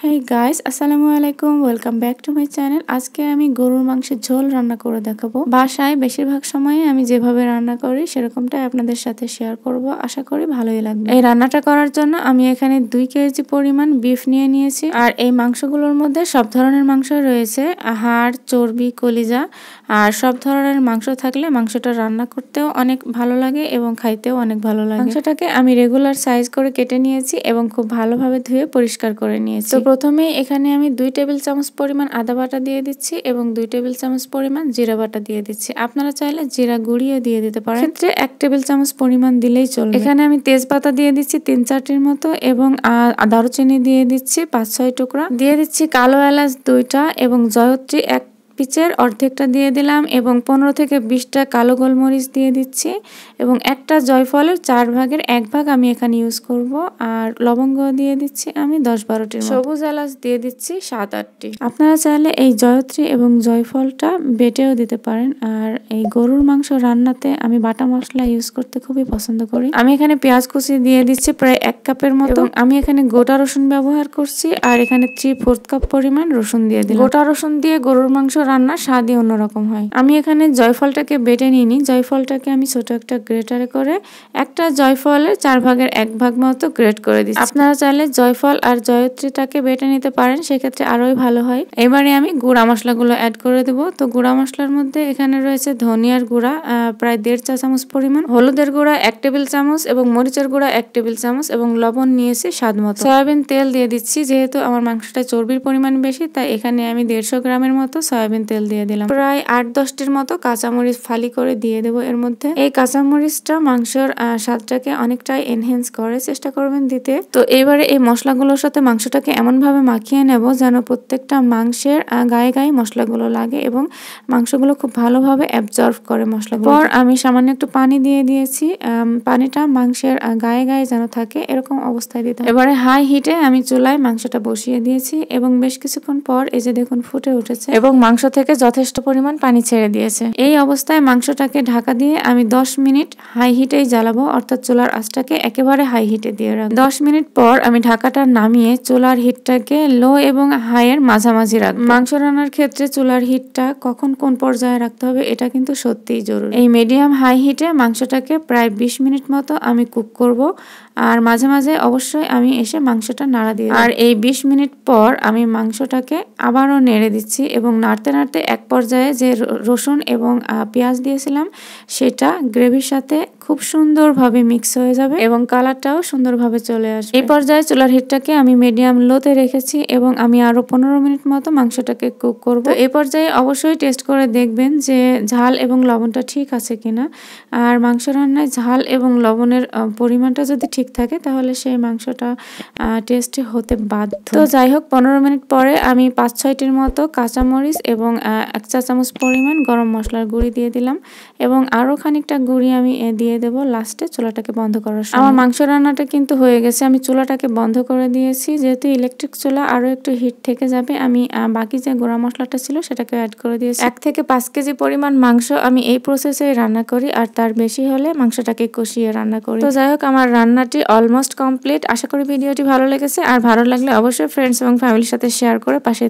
Hey guys, আসসালামু আলাইকুম, welcome back to my channel. আজকে আমি গরুর মাংসের ঝোল রান্না করে দেখাবো। বাসায় বেশিরভাগ সময়ে আমি যেভাবে রান্না করি সেরকমটাই আপনাদের সাথে শেয়ার করব। আশা করি ভালোই লাগবে। এই রান্নাটা করার জন্য আমি এখানে 2 কেজি পরিমাণ বিফ নিয়ে নিয়েছি। আর এই মাংসগুলোর মধ্যে সব ধরনের মাংস রয়েছে, হাড়, চর্বি, কলিজা। আর সব ধরনের মাংস থাকলে মাংসটা রান্না করতেও অনেক ভালো লাগে এবং খাইতেও অনেক ভালো লাগে। মাংসটাকে আমি রেগুলার সাইজ করে কেটে নিয়েছি এবং খুব ভালোভাবে ধুয়ে পরিষ্কার করে নিয়েছি। তো প্রথমে এখানে আমি 2 টেবিল চামচ পরিমাণ আদা বাটা দিয়ে দিচ্ছি এবং 2 টেবিল চামচ পরিমাণ জিরা বাটা দিয়ে দিচ্ছি। আপনারা চাইলে জিরা গুঁড়িয়ে দিয়ে দিতে পারেন, ক্ষেত্রে 1 টেবিল চামচ পরিমাণ দিলেই চলবে। এখানে আমি তেজপাতা দিয়ে দিচ্ছি 3-4টির মতো এবং দারুচিনি দিয়ে দিচ্ছি 5-6 টুকরা, দিয়ে দিচ্ছি কালো এলাচ 2টা এবং জয়ত্রী 1 পিচের অর্ধেকটা দিয়ে দিলাম এবং 15 থেকে 20টা কালো গোলমরিচ দিয়ে দিচ্ছি এবং একটা জয়ফলের 4 ভাগের 1 ভাগ আমি এখানে ইউজ করব। আর লবঙ্গ দিয়ে দিচ্ছি আমি 10-12টির মতো, সবুজ এলাচ দিয়ে দিচ্ছি 7-8টি। আপনারা চাইলে এই জয়ত্রী এবং জয়ফলটা বেটেও দিতে পারেন। আর এই গরুর মাংস রান্নাতে আমি বাটা মশলা ইউজ করতে খুবই পছন্দ করি। আমি এখানে পেঁয়াজ কুচি দিয়ে দিচ্ছি প্রায় 1 কাপের মতো। আমি এখানে গোটা রসুন ব্যবহার করছি আর এখানে 3/4 কাপ পরিমাণ রসুন দিয়ে দিলাম। গোটা রসুন দিয়ে গরুর মাংস রান্নার স্বাদই অন্যরকম হয়। আমি এখানে জয়ফলটাকে বেটে নিইনি, জয়ফলটাকে আমি ছোট একটা গ্রেটারে করে একটা জয়ফলের 4 ভাগের 1 ভাগ মতো গ্রেট করে দিচ্ছি। আপনারা চাইলে জয়ফল আর জয়ত্রীটাকে বেটে নিতে পারেন, সেক্ষেত্রে আরোই ভালো হয়। এবারে আমি গুঁড়া মশলাগুলো অ্যাড করে দেব। তো গুঁড়া মশলার মধ্যে এখানে রয়েছে ধনিয়ার গুঁড়া প্রায় 1.5 চা চামচ পরিমাণ, হলুদের গুঁড়া 1 টেবিল চামচ এবং মরিচের গুঁড়া 1 টেবিল চামচ এবং লবণ নিয়েছি স্বাদ মতো। সয়াবিন তেল দিয়ে দিচ্ছি, যেহেতু আমার মাংসটা চর্বির পরিমাণ বেশি তাই এখানে আমি 150 গ্রামের মতো সয়াবিন তেল দিয়ে দিলাম। প্রায় 8-10টির মতো কাঁচামরিচ ফালি করে দিয়ে দেবো এর মধ্যে। এই কাঁচামরিচটা মাংসের স্বাদটাকে অনেকটাই এনহেন্স করে, চেষ্টা করবেন দিতে। তো এবারে এই মশলাগুলোর সাথে মাংসটাকে এমন ভাবে মাখিয়ে নেব যেন প্রত্যেকটা মাংসের গায়ে গায়ে মশলাগুলো লাগে এবং মাংসগুলো খুব ভালোভাবে অ্যাবজর্ব করে মশলাগুলো। পর আমি সামান্য একটু পানি দিয়ে দিয়েছি, পানিটা মাংসের গায়ে গায়ে যেন থাকে এরকম অবস্থায় দিতে হবে। এবারে হাই হিটে আমি চুলায় মাংসটা বসিয়ে দিয়েছি এবং বেশ কিছুক্ষণ পর এই যে দেখুন ফুটে উঠেছে এবং মাংস থেকে যথেষ্ট পরিমাণ পানি ছেড়ে দিয়েছে। এই অবস্থায় মাংসটাকে ঢাকা দিয়ে আমি 10 মিনিট হাই হিটেই জ্বালাবো, অর্থাৎ চুলার আঁচটাকে একেবারে হাই হিটে দিয়ে রাখবো। 10 মিনিট পর আমি ঢাকাটা নামিয়ে চুলার হিটটাকে লো এবং হাই এর মাঝামাঝি রাখবো। মাংস রান্নার ক্ষেত্রে চুলার হিটটা কখন কোন পর্যায়ে রাখতে হবে এটা কিন্তু সত্যিই জরুরি। এই মিডিয়াম হাই হিটে মাংসটাকে প্রায় 20 মিনিট মতো আমি কুক করব আর মাঝে মাঝে অবশ্যই আমি এসে মাংসটা নাড়া দিয়ে আর এই 20 মিনিট পর আমি মাংসটাকে আবারও নেড়ে দিচ্ছি এবং নাড়তে নাড়তে এক পর্যায়ে যে রসুন এবং পেঁয়াজ দিয়েছিলাম সেটা গ্রেভির সাথে খুব সুন্দরভাবে মিক্স হয়ে যাবে এবং কালারটাও সুন্দরভাবে চলে আসবে। এই পর্যায়ে চুলার হিটটাকে আমি মিডিয়াম লোতে রেখেছি এবং আমি আরো 15 মিনিট মতো মাংসটাকে কুক করব। তো এই পর্যায়ে অবশ্যই টেস্ট করে দেখবেন যে ঝাল এবং লবণটা ঠিক আছে কিনা। আর মাংস রান্নায় ঝাল এবং লবণের পরিমাণটা যদি ঠিক থাকে তাহলে সেই মাংসটা টেস্টি হতে বাধ্য। তো যাই হোক 15 মিনিট পরে আমি 5-6টির মতো কাঁচামরিচ এবং 1 চা চামচ পরিমাণ গরম মশলার গুঁড়ি দিয়ে দিলাম এবং আরো খানিকটা গুঁড়ি আমি দিয়ে দেব লাস্টে চুলাটাকে বন্ধ করার সময়। আমার মাংস রান্নাটা কিন্তু হয়ে গেছে, আমি চুলাটাকে বন্ধ করে দিয়েছি। যেহেতু ইলেকট্রিক চুলা আরো একটু হিট থেকে যাবে, আমি বাকি যে গুঁড়া মশলাটা ছিল সেটাকে অ্যাড করে দিয়েছি। 1 থেকে 5 কেজি পরিমাণ মাংস আমি এই প্রসেসে রান্না করি আর তার বেশি হলে মাংসটাকে কষিয়ে রান্না করি। তো যাই হোক আমার রান্নাটি অলমোস্ট কমপ্লিট। আশা করি ভিডিওটি ভালো লেগেছে, আর ভালো লাগলে অবশ্যই ফ্রেন্ডস এবং ফ্যামিলির সাথে শেয়ার করে পাশে